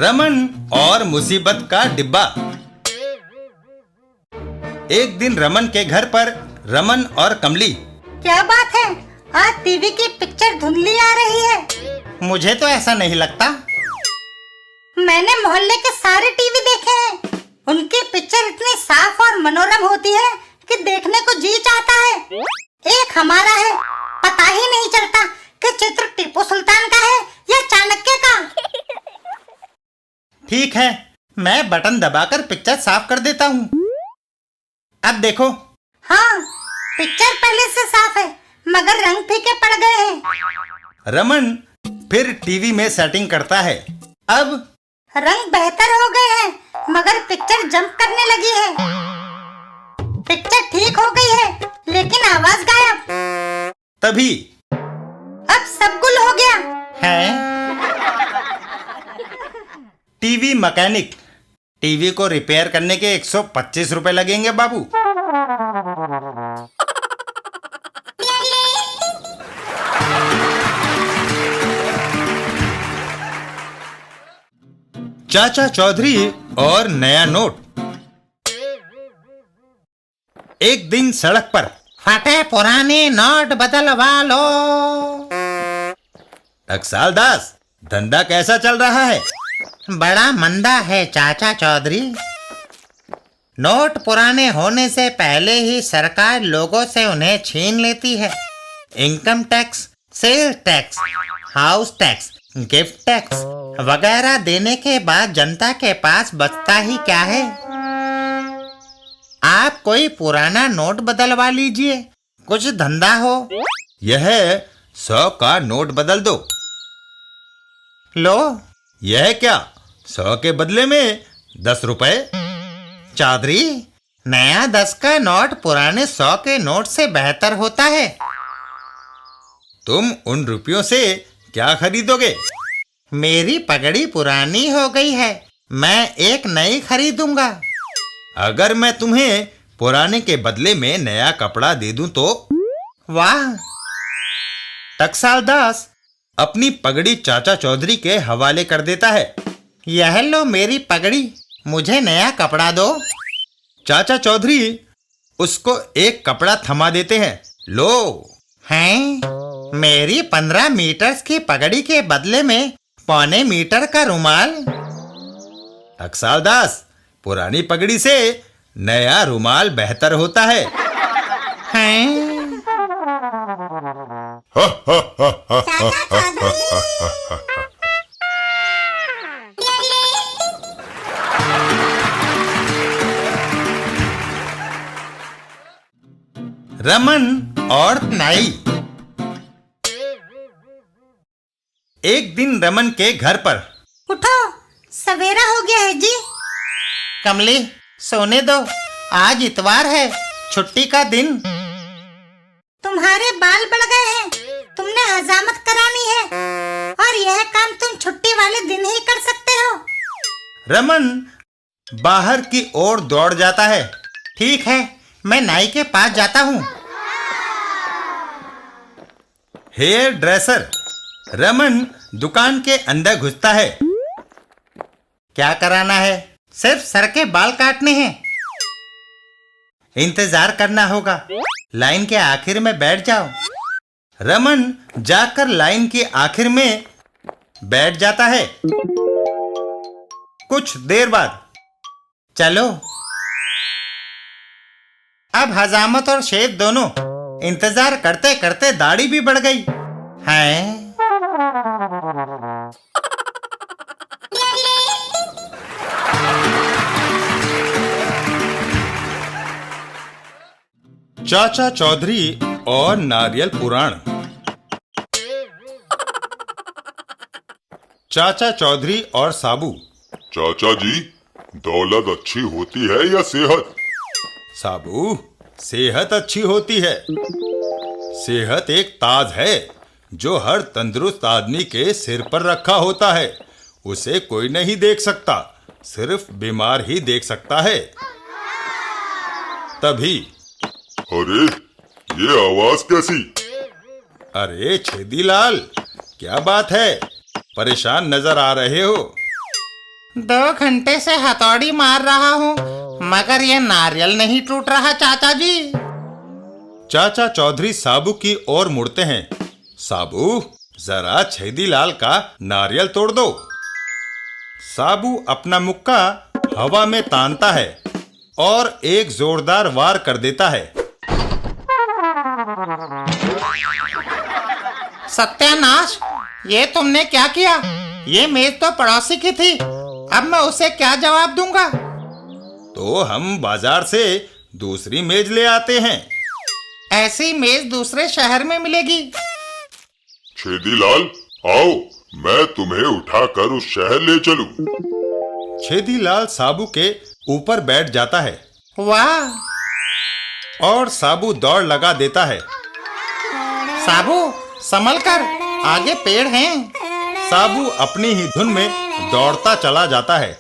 रमन और मुसीबत का डिब्बा। एक दिन रमन के घर पर रमन और कमली। क्या बात है, आज टीवी की पिक्चर धुंधली आ रही है। मुझे तो ऐसा नहीं लगता। मैंने मोहल्ले के सारे टीवी देखे हैं। उनकी पिक्चर इतनी साफ और मनोरम होती है कि देखने को जी चाहता है। एक हमारा है, पता ही नहीं चलता कि चित्र टीपू सुल्तान का है या चाणक्य का। ठीक है, मैं बटन दबाकर पिक्चर साफ कर देता हूँ। अब देखो। हाँ, पिक्चर पहले से साफ है, मगर रंग फीके पड़ गए हैं। रमन फिर टीवी में सेटिंग करता है। अब रंग बेहतर हो गए हैं, मगर पिक्चर जंप करने लगी है। पिक्चर ठीक हो गई है, लेकिन आवाज गायब। तभी अब सब गुल हो गया है। TV mechanic. टीवी को रिपेयर करने के 125 रुपए लगेंगे बाबू। चाचा चौधरी और नया नोट। एक दिन सड़क पर फटे पुराने नोट बदलवा लो। टकसाल दास, धंधा कैसा चल रहा है? बड़ा मंदा है चाचा चौधरी। नोट पुराने होने से पहले ही सरकार लोगों से उन्हें छीन लेती है। Income tax, sale tax, house tax, gift tax वगैरह देने के बाद जनता के पास बचता ही क्या है। आप कोई पुराना नोट बदलवा लीजिए, कुछ धंधा हो। यह 100 का नोट बदल दो। लो। यह क्या, 100 के बदले में 10 रुपए? चौधरी, नया 10 का नोट पुराने 100 के नोट से बेहतर होता है। तुम उन रुपयों से क्या खरीदोगे? मेरी पगड़ी पुरानी हो गई है, मैं एक नई खरीदूंगा। अगर मैं तुम्हें पुराने के बदले में नया कपड़ा दे दूं तो? वाह। टकसाल दास अपनी पगड़ी चाचा चौधरी के हवाले कर देता है। यह लो मेरी पगड़ी, मुझे नया कपड़ा दो। चाचा चौधरी उसको एक कपड़ा थमा देते हैं। लो। हैं? मेरी 15 मीटर की पगड़ी के बदले में पौने मीटर का रुमाल। टकसाल दास, पुरानी पगड़ी से नया रुमाल बेहतर होता है। हैं? रमन और नाई। एक दिन रमन के घर पर। उठो, सवेरा हो गया है जी। कमली, सोने दो, आज इतवार है, छुट्टी का दिन। तुम्हारे बाल बढ़ गए हैं, तुमने हजामत करानी है, और यह काम तुम छुट्टी वाले दिन ही कर सकते हो। रमन बाहर की ओर दौड़ जाता है। ठीक है, मैं नाई के पास जाता हूँ। Hair dresser. रमन दुकान के अंदर घुसता है। क्या कराना है? सिर्फ सर के बाल काटने हैं। इंतजार करना होगा, लाइन के आखिर में बैठ जाओ। रमन जाकर लाइन के आखिर में बैठ जाता है। कुछ देर बाद चलो। अब हजामत और शेव दोनों। इंतजार करते करते दाढ़ी भी बढ़ गई है। चाचा चौधरी और नारियल पुराण। चाचा चौधरी और साबू। चाचा जी, दौलत अच्छी होती है या सेहत? साबू, सेहत अच्छी होती है। सेहत एक ताज है जो हर तंदुरुस्त आदमी के सिर पर रखा होता है। उसे कोई नहीं देख सकता, सिर्फ बीमार ही देख सकता है। तभी अरे, ये आवाज कैसी? अरे छेदीलाल, क्या बात है, परेशान नजर आ रहे हो? 2 घंटे से हथौड़ी मार रहा हूँ मगर ये नारियल नहीं टूट रहा चाचा जी। चाचा चौधरी साबू की ओर मुड़ते हैं। साबू, जरा छेदीलाल का नारियल तोड़ दो। साबू अपना मुक्का हवा में तानता है और एक जोरदार वार कर देता है। सत्यानाश, ये तुमने क्या किया? ये मेज तो पड़ोसी की थी, अब मैं उसे क्या जवाब दूंगा? तो हम बाजार से दूसरी मेज ले आते हैं। ऐसी मेज दूसरे शहर में मिलेगी। छेदीलाल, आओ, मैं तुम्हें उठाकर उस शहर ले चलूं। छेदीलाल साबू के ऊपर बैठ जाता है वाह! और साबू दौड़ लगा देता है। साबू, संभल कर, आगे पेड़ हैं। साबू अपनी ही धुन में दौड़ता चला जाता है।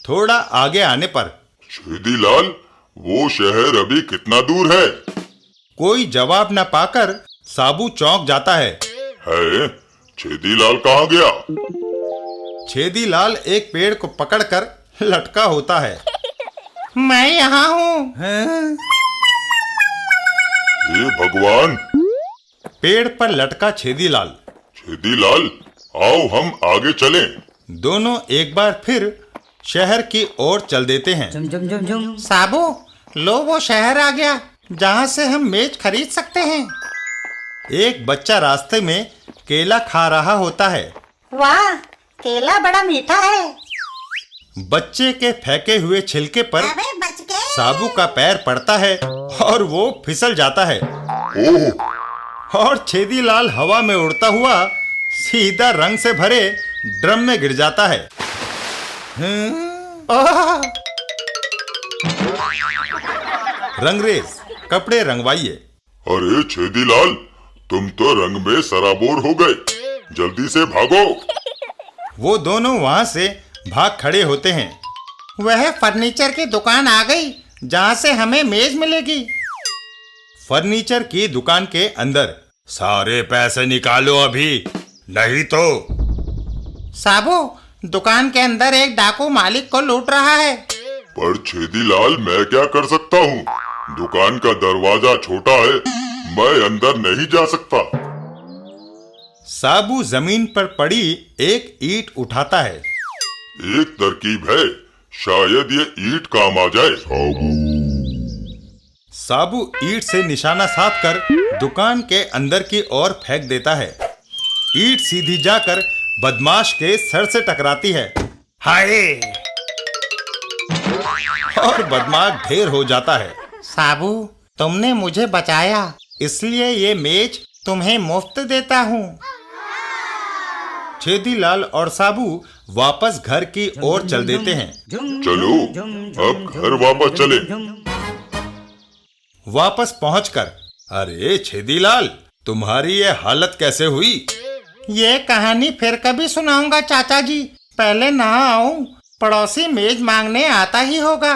थोड़ा आगे आने पर छेदीलाल, वो शहर अभी कितना दूर है? कोई जवाब न पाकर साबू चौंक जाता है। छेदीलाल कहाँ गया? छेदीलाल एक पेड़ को पकड़कर लटका होता है। मैं यहाँ हूँ। हे भगवान! पेड़ पर लटका छेदीलाल। छेदीलाल, आओ हम आगे चलें। दोनों एक बार फिर शहर की ओर चल देते हैं। साबू, लो वो शहर आ गया जहाँ से हम मेज खरीद सकते हैं। एक बच्चा रास्ते में केला खा रहा होता है। वाह, केला बड़ा मीठा है। बच्चे के फेंके हुए छिलके पर अबे बच गए। साबू का पैर पड़ता है और वो फिसल जाता है ओह! और छेदीलाल हवा में उड़ता हुआ सीधा रंग से भरे ड्रम में गिर जाता है। ओह! रंगरेज, कपड़े रंगवाइए। अरे छेदीलाल, तुम तो रंग में सराबोर हो गए, जल्दी से भागो। वो दोनों वहां से भाग खड़े होते हैं। वह फर्नीचर की दुकान आ गई जहाँ से हमें मेज मिलेगी। फर्नीचर की दुकान के अंदर सारे पैसे निकालो अभी, नहीं तो। साबू, दुकान के अंदर एक डाकू मालिक को लूट रहा है। पर छेदीलाल, मैं क्या कर सकता हूँ? दुकान का दरवाजा छोटा है, मैं अंदर नहीं जा सकता। साबू जमीन पर पड़ी एक ईंट उठाता है। एक तरकीब है, शायद ये ईंट काम आ जाए। साबू ईंट से निशाना साध कर दुकान के अंदर की ओर फेंक देता है। ईंट सीधी जाकर बदमाश के सर से टकराती है। हाय! और बदमाश ढेर हो जाता है। साबू, तुमने मुझे बचाया, इसलिए ये मेज तुम्हें मुफ्त देता हूँ। छेदीलाल और साबू वापस घर की ओर चल देते हैं। चलो, अब घर वापस चले। वापस पहुंचकर, अरे छेदीलाल, तुम्हारी ये हालत कैसे हुई? ये कहानी फिर कभी सुनाऊंगा चाचा जी, पहले नहा आऊं, पड़ोसी मेज मांगने आता ही होगा।